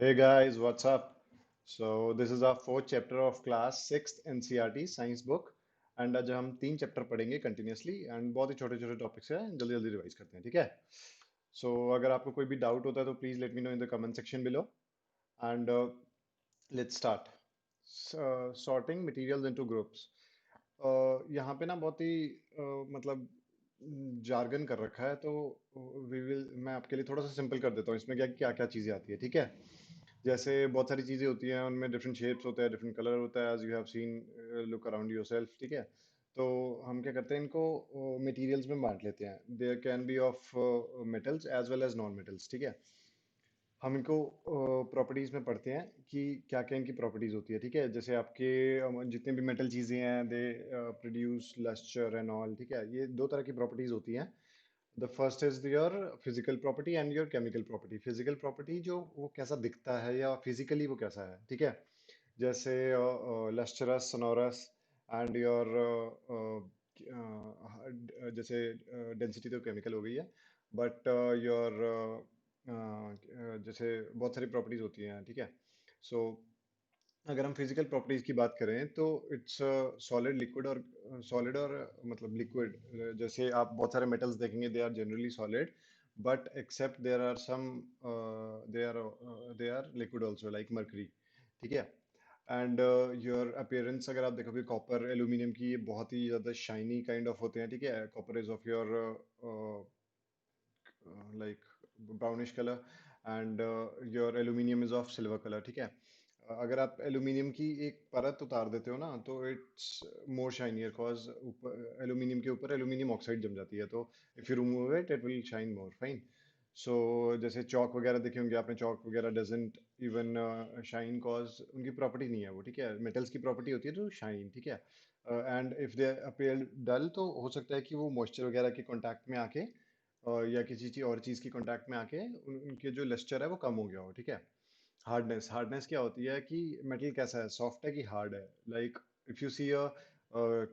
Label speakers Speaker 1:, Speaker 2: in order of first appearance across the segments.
Speaker 1: Hey guys, what's up? So this is our fourth chapter of class sixth NCERT science book and आज हम तीन chapter पढ़ेंगे continuously and बहुत ही छोटे छोटे टॉपिक्स हैं जल्दी जल्दी रिवाइज करते हैं, ठीक है? सो अगर आपको कोई भी डाउट होता है तो please let me no in the comment section below and let's start. Sorting materials into groups. यहाँ पे ना बहुत ही मतलब जार्गन कर रखा है, तो वी विल मैं आपके लिए थोड़ा सा सिंपल कर देता हूँ। इसमें क्या क्या क्या चीज़ें आती है, ठीक है? जैसे बहुत सारी चीज़ें होती हैं, उनमें डिफरेंट शेप्स होते हैं, डिफरेंट कलर होता है, as you have seen, look around yourself, ठीक है? तो हम क्या करते हैं, इनको मटेरियल्स में बांट लेते हैं। There can be of metals as well as non metals, ठीक है? हम इनको प्रॉपर्टीज में पढ़ते हैं कि क्या क्या इनकी प्रॉपर्टीज होती है, ठीक है? जैसे आपके जितने भी मेटल चीजें हैं, they produce lustre and all, ठीक है? ये दो तरह की प्रॉपर्टीज होती हैं। The first is your physical property and your chemical property. Physical property जो वो कैसा दिखता है या फिजिकली वो कैसा है, ठीक है? जैसे लस्टरस, सोनोरस एंड योर जैसे डेंसिटी तो केमिकल हो गई है, बट योर जैसे बहुत सारी प्रॉपर्टीज होती हैं, ठीक है? सो अगर हम फिजिकल प्रॉपर्टीज की बात करें तो इट्स सॉलिड, लिक्विड और सॉलिड और मतलब लिक्विड। जैसे आप बहुत सारे मेटल्स देखेंगे, they are generally solid, but except there are some they are liquid also like mercury, ठीक है? एंड योर अपीयरेंस अगर आप देखोगे, कॉपर, एल्यूमिनियम की ये बहुत ही ज्यादा शाइनी काइंड ऑफ होते हैं, ठीक है? Copper is of your like brownish colour and your aluminium is of silver colour, ठीक है? अगर आप एल्यूमिनियम की एक परत उतार देते हो ना, तो इट्स मोर शाइनियर, कॉज ऊपर एल्यूमिनियम के ऊपर एल्यूमिनियम ऑक्साइड जम जाती है, तो if you remove it it will shine more fine. So जैसे चौक वगैरह देखे होंगे आपने, चौक वगैरह डजेंट इवन शाइन, कॉज उनकी प्रॉपर्टी नहीं है वो, ठीक है? मेटल्स की प्रॉपर्टी होती है तो शाइन, ठीक है? एंड इफ दे अपीयर डल, तो हो सकता है कि वो मॉइस्चर वगैरह के कांटेक्ट में आके या किसी चीज और चीज की कांटेक्ट में आके उनके जो लेस्चर है वो कम हो गया हो, ठीक है? हार्डनेस, हार्डनेस क्या होती है कि मेटल कैसा है, सॉफ्ट है कि हार्ड है? Like if you see a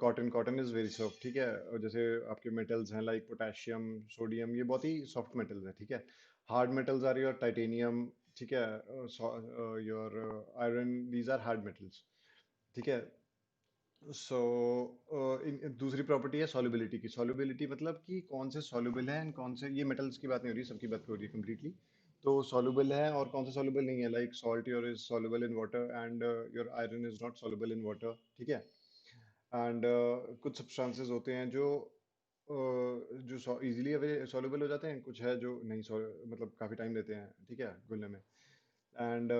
Speaker 1: cotton, cotton is very soft, ठीक है? और जैसे आपके मेटल्स हैं लाइक पोटेशियम, सोडियम, ये बहुत ही सॉफ्ट मेटल्स है, ठीक है? Hard metals are your titanium, ठीक है? Your iron, these are hard metals, ठीक है? सो दूसरी प्रॉपर्टी है सॉल्युबिलिटी की। सॉल्युबिलिटी मतलब कि कौन से सॉल्युबल है एंड कौन से, ये मेटल्स की बात नहीं हो रही, सबकी बात हो रही है कंप्लीटली। तो सॉल्युबल है और कौन सा सॉल्युबल नहीं है, like salt your is soluble in water and your iron is not soluble in water, ठीक है? एंड कुछ सब्सटेंसेस होते हैं जो जो इजीली सॉल्युबल हो जाते हैं, कुछ है जो नहीं मतलब काफी टाइम लेते हैं, ठीक है, घुलने में। एंड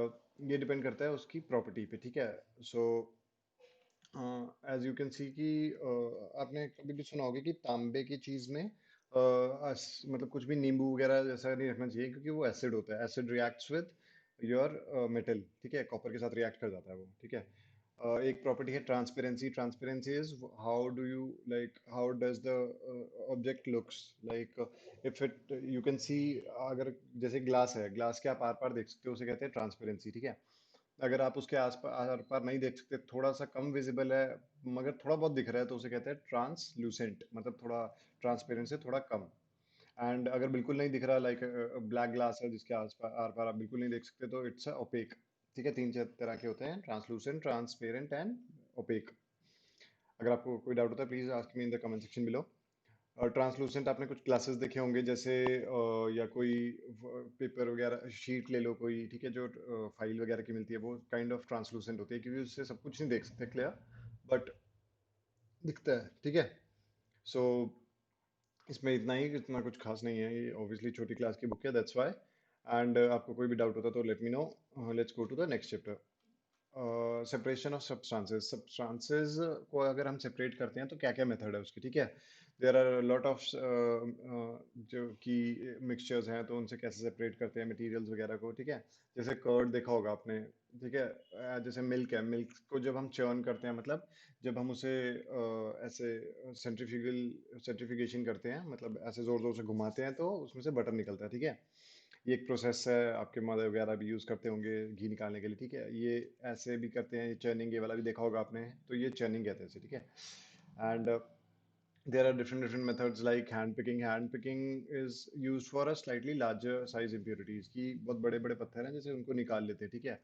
Speaker 1: ये डिपेंड करता है उसकी प्रॉपर्टी पे, ठीक है? So as you can see कि आपने कभी भी सुना होगा कि तांबे की चीज में मतलब कुछ भी नींबू वगैरह जैसा नहीं रखना चाहिए, क्योंकि वो एसिड होता है, acid reacts with your metal, ठीक है? कॉपर के साथ रिएक्ट कर जाता है वो, ठीक है? एक प्रॉपर्टी है transparency. Transparency is how do you like how does the object looks like, if it you can सी, अगर जैसे ग्लास है, ग्लास के आप आर पार देख सकते हो, उसे कहते हैं ट्रांसपेरेंसी, ठीक है? अगर आप उसके आस पार आर पार नहीं देख सकते, थोड़ा सा कम विजिबल है मगर थोड़ा बहुत दिख रहा है, तो उसे कहते हैं ट्रांसल्यूसेंट, मतलब थोड़ा ट्रांसपेरेंट से थोड़ा कम। एंड अगर बिल्कुल नहीं दिख रहा, लाइक ब्लैक ग्लास है जिसके आस पार आर पार आप बिल्कुल नहीं देख सकते, तो इट्स ओपेक, ठीक है? तीन चार तरह के होते हैं, ट्रांसलूसेंट, ट्रांसपेरेंट एंड ओपेक। अगर आपको कोई डाउट होता है, please ask me in the comment section below. और ट्रांसलूसेंट आपने कुछ क्लासेस देखे होंगे, जैसे या कोई पेपर वगैरह शीट ले लो कोई, ठीक है? जो फाइल वगैरह की मिलती है, वो काइंड ऑफ ट्रांसलूसेंट होती है, क्योंकि उससे सब कुछ नहीं देख सकते क्लियर, बट दिखता है, ठीक है? सो इसमें इतना ही, इतना कुछ खास नहीं है, ये ऑब्वियसली छोटी क्लास की बुक है, दैट्स व्हाई। एंड आपको कोई भी डाउट होता तो let me know. Let's go to the next chapter. Separation of substances. Substances को अगर हम सेपरेट करते हैं तो क्या क्या मेथड है उसकी, ठीक है? देयर आर लॉट ऑफ जो कि मिक्सचर्स हैं, तो उनसे कैसे सेपरेट करते हैं मटेरियल्स वगैरह को, ठीक है? जैसे कर्ड देखा होगा आपने, ठीक है? जैसे मिल्क है, मिल्क को जब हम चर्न करते हैं, मतलब जब हम उसे ऐसे सेंट्रीफ्यूगेशन करते हैं, मतलब ऐसे जोर जोर से घुमाते हैं, तो उसमें से बटर निकलता है, ठीक है? ये एक प्रोसेस है, आपके मदर वगैरह भी यूज़ करते होंगे घी निकालने के लिए, ठीक है? ये ऐसे भी करते हैं, ये चर्निंग, ये वाला भी देखा होगा आपने, तो ये चर्निंग कहते हैं इसे, ठीक है? And There are different methods like hand picking. Hand picking is used for a slightly larger size impurities, कि बहुत बड़े बड़े पत्थर हैं जैसे उनको निकाल लेते हैं, ठीक है।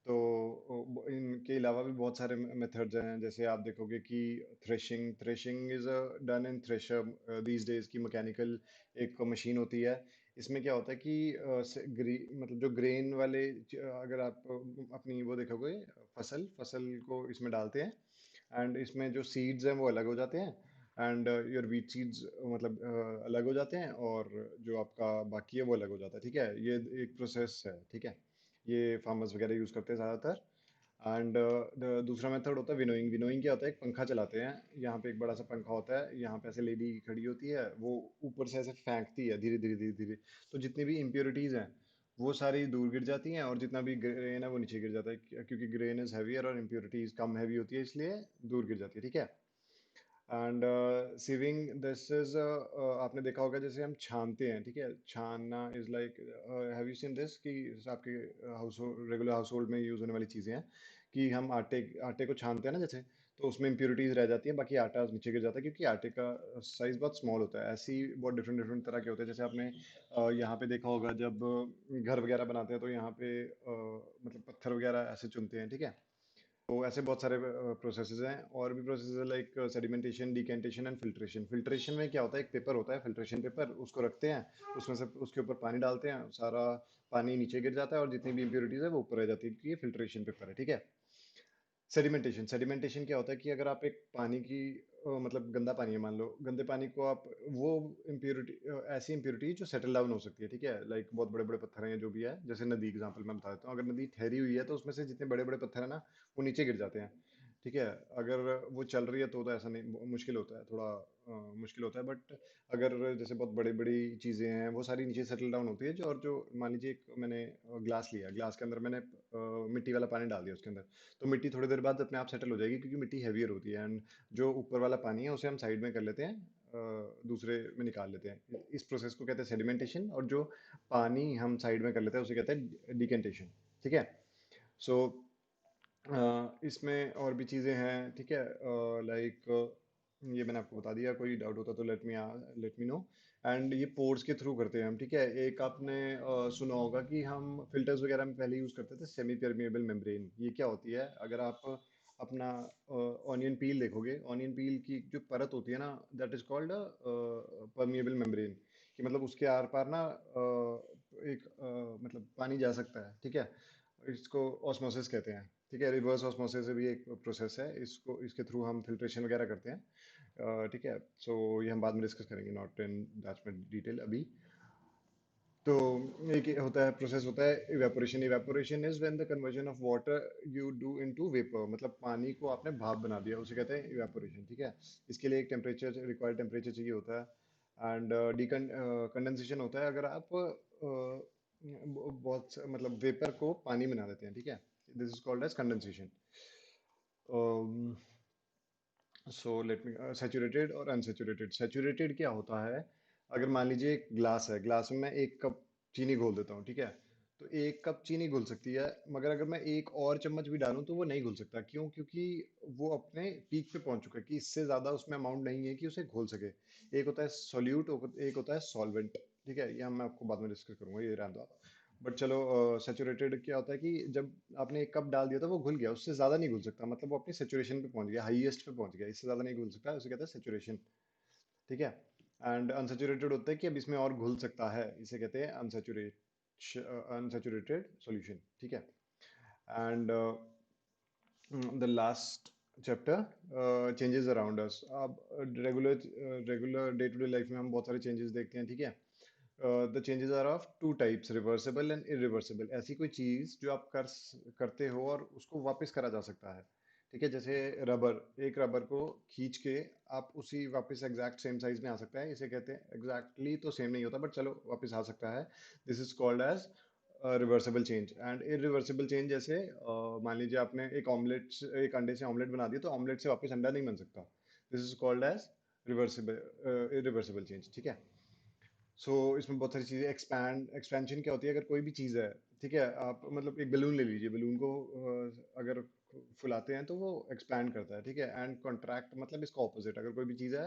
Speaker 1: तो इनके अलावा भी बहुत सारे मेथड्स हैं, जैसे आप देखोगे कि threshing threshing is done in thresher these days की मैकेनिकल एक मशीन होती है। इसमें क्या होता है कि मतलब जो ग्रेन वाले अगर आप अपनी वो देखोगे फसल फसल को इसमें डालते हैं, एंड इसमें जो सीड्स हैं वो अलग हो जाते हैं, एंड योर व्हीट सीड्स मतलब अलग हो जाते हैं, और जो आपका बाकी है वो अलग हो जाता है, ठीक है। ये एक प्रोसेस है, ठीक है। ये फार्मर्स वगैरह यूज़ करते हैं ज़्यादातर। एंड दूसरा मेथड होता है विनोइंग। विनोइंग क्या होता है, एक पंखा चलाते हैं, यहाँ पे एक बड़ा सा पंखा होता है, यहाँ पे ऐसे लेडी खड़ी होती है, वो ऊपर से ऐसे फेंकती है धीरे धीरे धीरे धीरे, तो जितनी भी इम्प्योरिटीज़ हैं वो सारी दूर गिर जाती हैं, और जितना भी ग्रेन है वो नीचे गिर जाता है, क्योंकि ग्रेन इज हैवियर और इम्प्योरिटीज कम हैवी होती है, इसलिए दूर गिर जाती है, ठीक है। एंड सीविंग दिस इज, आपने देखा होगा जैसे हम छानते हैं, ठीक है। छानना is like, have you seen this कि आपके हाउस रेगुलर हाउस होल्ड में यूज होने वाली चीज़ें हैं, कि हम आटे आटे को छानते हैं ना जैसे, तो उसमें इम्प्योरिटीज रह जाती है, बाकी आटा नीचे गिर जाता है, क्योंकि आटे का साइज बहुत स्मॉल होता है। ऐसे ही बहुत डिफरेंट डिफरेंट तरह के होते हैं, जैसे आपने यहाँ पे देखा होगा जब घर वगैरह बनाते हैं, तो यहाँ पे मतलब पत्थर वगैरह ऐसे चुनते हैं, ठीक है। तो ऐसे बहुत सारे प्रोसेसेस हैं, और भी processes like sedimentation, decantation and filtration. Filtration में क्या होता है, एक पेपर होता है फिल्ट्रेशन पेपर, उसको रखते हैं, उसमें से उसके ऊपर पानी डालते हैं, सारा पानी नीचे गिर जाता है, और जितनी भी इम्प्योरिटीज है वो ऊपर रह जाती है, क्योंकि ये फिल्ट्रेशन पेपर है, ठीक है। सेडिमेंटेशन, सेडिमेंटेशन क्या होता है कि अगर आप एक पानी की मतलब गंदा पानी है मान लो, गंदे पानी को आप वो इम्प्योरिटी, ऐसी इम्प्योरिटी जो सेटल डाउन हो सकती है, ठीक है, लाइक बहुत बड़े बड़े पत्थर हैं या जो भी है, जैसे नदी एग्जांपल मैं बता देता हूँ। अगर नदी ठहरी हुई है तो उसमें से जितने बड़े बड़े पत्थर है ना वो नीचे गिर जाते हैं, ठीक है। अगर वो चल रही है तो ऐसा नहीं, मुश्किल होता है थोड़ा, मुश्किल होता है, बट अगर जैसे बहुत बड़ी बड़ी चीज़ें हैं वो सारी नीचे सेटल डाउन होती है, जो और जो मान लीजिए एक मैंने ग्लास लिया, ग्लास के अंदर मैंने मिट्टी वाला पानी डाल दिया उसके अंदर, तो मिट्टी थोड़ी देर बाद अपने आप सेटल हो जाएगी, क्योंकि मिट्टी हैवियर होती है, एंड जो ऊपर वाला पानी है उसे हम साइड में कर लेते हैं, दूसरे में निकाल लेते हैं। इस प्रोसेस को कहते हैं सेडिमेंटेशन, और जो पानी हम साइड में कर लेते हैं उसे कहते हैं डिकेंटेशन, ठीक है। सो इसमें और भी चीज़ें हैं, ठीक है, लाइक ये मैंने आपको बता दिया, कोई डाउट होता तो लेट मी नो। एंड ये पोर्स के थ्रू करते हैं हम, ठीक है। एक आपने सुना होगा कि हम फिल्टर्स वगैरह में पहले यूज़ करते थे सेमी परमिएबल मेम्ब्रेन। ये क्या होती है, अगर आप अपना ऑनियन पील देखोगे, ऑनियन पील की जो परत होती है ना, that is called permeable membrane, कि मतलब उसके आर पार ना एक मतलब पानी जा सकता है, ठीक है। इसको ऑस्मोसिस कहते हैं, ठीक है। रिवर्स ऑस्मोसिस भी एक प्रोसेस है, इसको इसके थ्रू हम फिल्ट्रेशन वगैरह करते हैं, ठीक है। सो ये हम बाद में डिस्कस करेंगे, not in that much detail अभी। तो एक होता है प्रोसेस होता है evaporation. Evaporation is when the conversion of water you do into vapour, मतलब पानी को आपने भाप बना दिया, उसे कहते हैं इवेपोरेशन, ठीक है। इसके लिए एक टेम्परेचर, रिक्वायर्ड टेम्परेचर चाहिए होता है, एंड कंडेंसेशन होता है, अगर आप मतलब वेपर को पानी बना देते हैं, ठीक है। This is called as condensation. So let me, saturated और अनसैचुरेटेड। सैचुरेटेड क्या होता है, अगर मान लीजिए एक ग्लास है, ग्लास में मैं एक कप चीनी घोल देता हूँ, ठीक है। तो एक कप चीनी घुल सकती है, मगर अगर मैं एक और चम्मच भी डालूं तो वो नहीं घुल सकता, क्यों? क्योंकि वो अपने पीक पे पहुंच चुका है, कि इससे ज्यादा उसमें अमाउंट नहीं है कि उसे घोल सके। एक होता है सोल्यूट, एक होता है सॉल्वेंट, ठीक है। ये हम मैं आपको बाद में डिस्कस करूंगा, ये रहने दो। बट चलो, सैचुरेटेड क्या होता है कि जब आपने एक कप डाल दिया तो वो घुल गया, उससे ज्यादा नहीं घुल सकता, मतलब वो अपनी सेचुरेशन पे पहुंच गया, हाईएस्ट पे पहुंच गया, इससे ज्यादा नहीं घुल सकता, उसे कहते हैं सेचुरेशन, ठीक है। एंड अनसेचुरेटेड होता है कि अब इसमें और घुल सकता है, इसे कहते हैं अनसेचुरेटेड सॉल्यूशन, ठीक है। And the last chapter, changes around us. अब regular day to day life में हम बहुत सारे चेंजेस देखते हैं, ठीक है। The changes are of two types, reversible and irreversible. ऐसी कोई चीज जो आप करते हो और उसको वापस करा जा सकता है, ठीक है। जैसे रबर, एक रबर को खींच के आप उसी वापस एग्जैक्ट सेम साइज में आ सकता है, इसे कहते हैं, एग्जैक्टली तो सेम नहीं होता बट चलो वापस आ सकता है। This is called as reversible change. And irreversible change, जैसे मान लीजिए आपने एक अंडे से ऑमलेट बना दिया, तो ऑमलेट से वापस अंडा नहीं बन सकता। This is called as reversible irreversible change, ठीक है। सो इसमें बहुत सारी चीज़ें, एक्सपेंशन क्या होती है, अगर कोई भी चीज़ है, ठीक है, आप मतलब एक बलून ले लीजिए, बलून को अगर फुलाते हैं तो वो एक्सपैंड करता है, ठीक है। एंड कॉन्ट्रैक्ट मतलब इसका ऑपोजिट, अगर कोई भी चीज़ है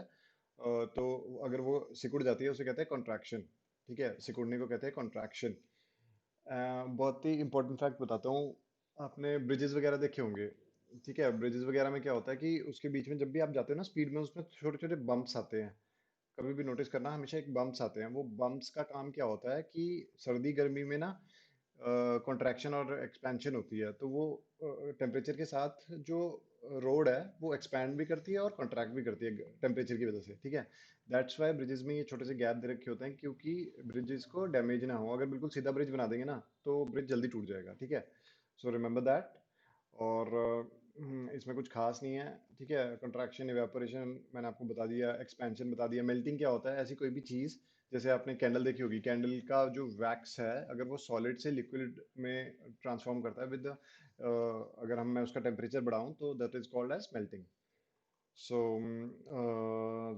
Speaker 1: तो अगर वो सिकुड़ जाती है उसे कहते हैं कॉन्ट्रैक्शन। ठीक है, सिकुड़ने को कहते हैं कॉन्ट्रैक्शन। बहुत ही इंपॉर्टेंट फैक्ट बताता हूँ। आपने ब्रिजेस वगैरह देखे होंगे। ठीक है, ब्रिजेस वगैरह में क्या होता है कि उसके बीच में जब भी आप जाते हो ना स्पीड में, उसमें छोटे छोटे बम्प्स आते हैं। कभी भी नोटिस करना, हमेशा एक बम्प्स आते हैं। वो बम्प्स का काम क्या होता है कि सर्दी गर्मी में ना कॉन्ट्रैक्शन और एक्सपेंशन होती है, तो वो टेम्परेचर के साथ जो रोड है वो एक्सपैंड भी करती है और कॉन्ट्रैक्ट भी करती है टेम्परेचर की वजह से। ठीक है, दैट्स वाई ब्रिजेस में ये छोटे से गैप दे रखे होते हैं, क्योंकि ब्रिजेस को डैमेज ना हो। अगर बिल्कुल सीधा ब्रिज बना देंगे ना तो ब्रिज जल्दी टूट जाएगा। ठीक है, सो रिमेंबर दैट। और इसमें कुछ खास नहीं है। ठीक है, कंट्रैक्शन, इवेपोरेशन मैंने आपको बता दिया, एक्सपेंशन बता दिया। मेल्टिंग क्या होता है, ऐसी कोई भी चीज़, जैसे आपने कैंडल देखी होगी, कैंडल का जो वैक्स है अगर वो सॉलिड से लिक्विड में ट्रांसफॉर्म करता है विद अगर हम मैं उसका टेम्परेचर बढ़ाऊं तो that is called as melting. So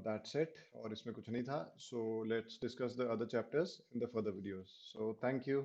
Speaker 1: that's it, और इसमें कुछ नहीं था। So let's discuss the other chapters in the further videos. So thank you.